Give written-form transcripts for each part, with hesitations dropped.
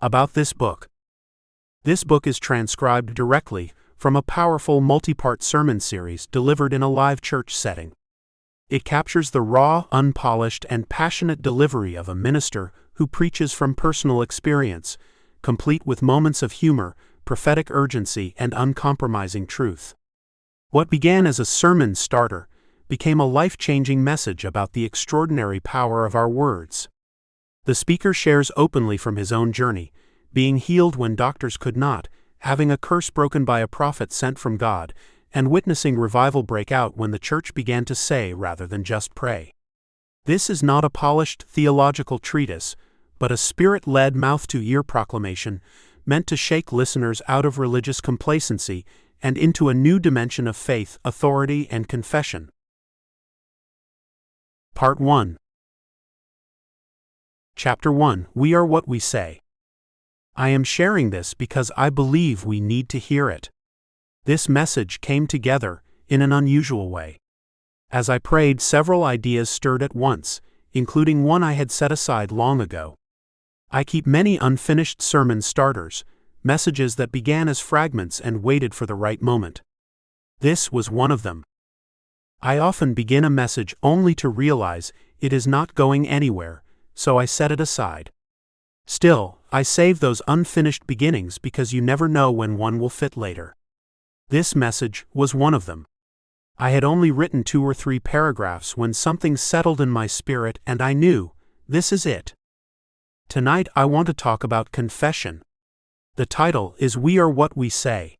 About this book. This book is transcribed directly from a powerful multi-part sermon series delivered in a live church setting. It captures the raw, unpolished, and passionate delivery of a minister who preaches from personal experience, complete with moments of humor, prophetic urgency, and uncompromising truth. What began as a sermon starter became a life-changing message about the extraordinary power of our words. The speaker shares openly from his own journey, being healed when doctors could not, having a curse broken by a prophet sent from God, and witnessing revival break out when the church began to say rather than just pray. This is not a polished theological treatise, but a spirit-led mouth-to-ear proclamation meant to shake listeners out of religious complacency and into a new dimension of faith, authority, and confession. Part 1. Chapter 1. We are what we say. I am sharing this because I believe we need to hear it. This message came together in an unusual way. As I prayed, several ideas stirred at once, including one I had set aside long ago. I keep many unfinished sermon starters, messages that began as fragments and waited for the right moment. This was one of them. I often begin a message only to realize it is not going anywhere, so I set it aside. Still, I save those unfinished beginnings because you never know when one will fit later. This message was one of them. I had only written 2 or 3 paragraphs when something settled in my spirit and I knew, this is it. Tonight I want to talk about confession. The title is We Are What We Say.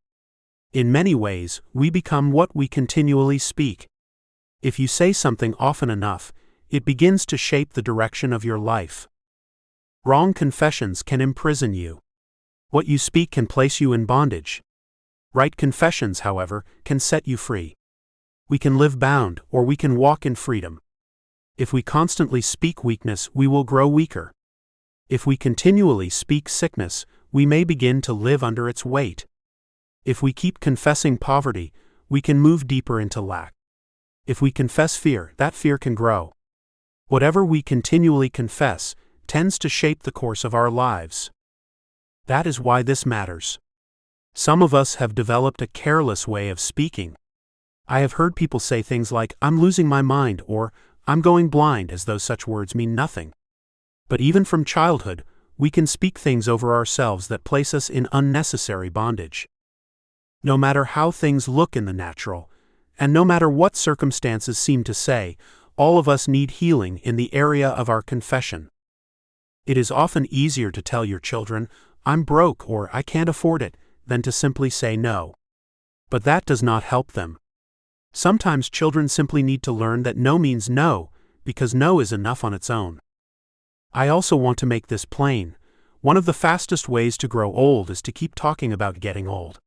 In many ways, we become what we continually speak. If you say something often enough, it begins to shape the direction of your life. Wrong confessions can imprison you. What you speak can place you in bondage. Right confessions, however, can set you free. We can live bound, or we can walk in freedom. If we constantly speak weakness, we will grow weaker. If we continually speak sickness, we may begin to live under its weight. If we keep confessing poverty, we can move deeper into lack. If we confess fear, that fear can grow. Whatever we continually confess tends to shape the course of our lives. That is why this matters. Some of us have developed a careless way of speaking. I have heard people say things like, "I'm losing my mind," or "I'm going blind," as though such words mean nothing. But even from childhood, we can speak things over ourselves that place us in unnecessary bondage. No matter how things look in the natural, and no matter what circumstances seem to say, all of us need healing in the area of our confession. It is often easier to tell your children, "I'm broke," or "I can't afford it," than to simply say no. But that does not help them. Sometimes children simply need to learn that no means no, because no is enough on its own. I also want to make this plain. One of the fastest ways to grow old is to keep talking about getting old.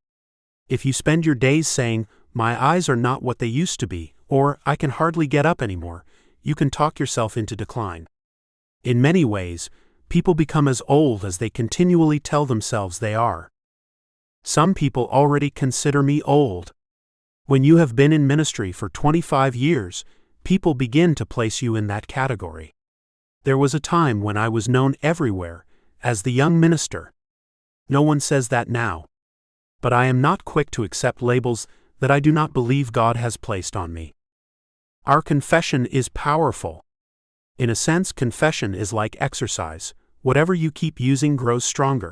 If you spend your days saying, "My eyes are not what they used to be," or "I can hardly get up anymore," you can talk yourself into decline. In many ways, people become as old as they continually tell themselves they are. Some people already consider me old. When you have been in ministry for 25 years, people begin to place you in that category. There was a time when I was known everywhere as the young minister. No one says that now. But I am not quick to accept labels that I do not believe God has placed on me. Our confession is powerful. In a sense, confession is like exercise. Whatever you keep using grows stronger.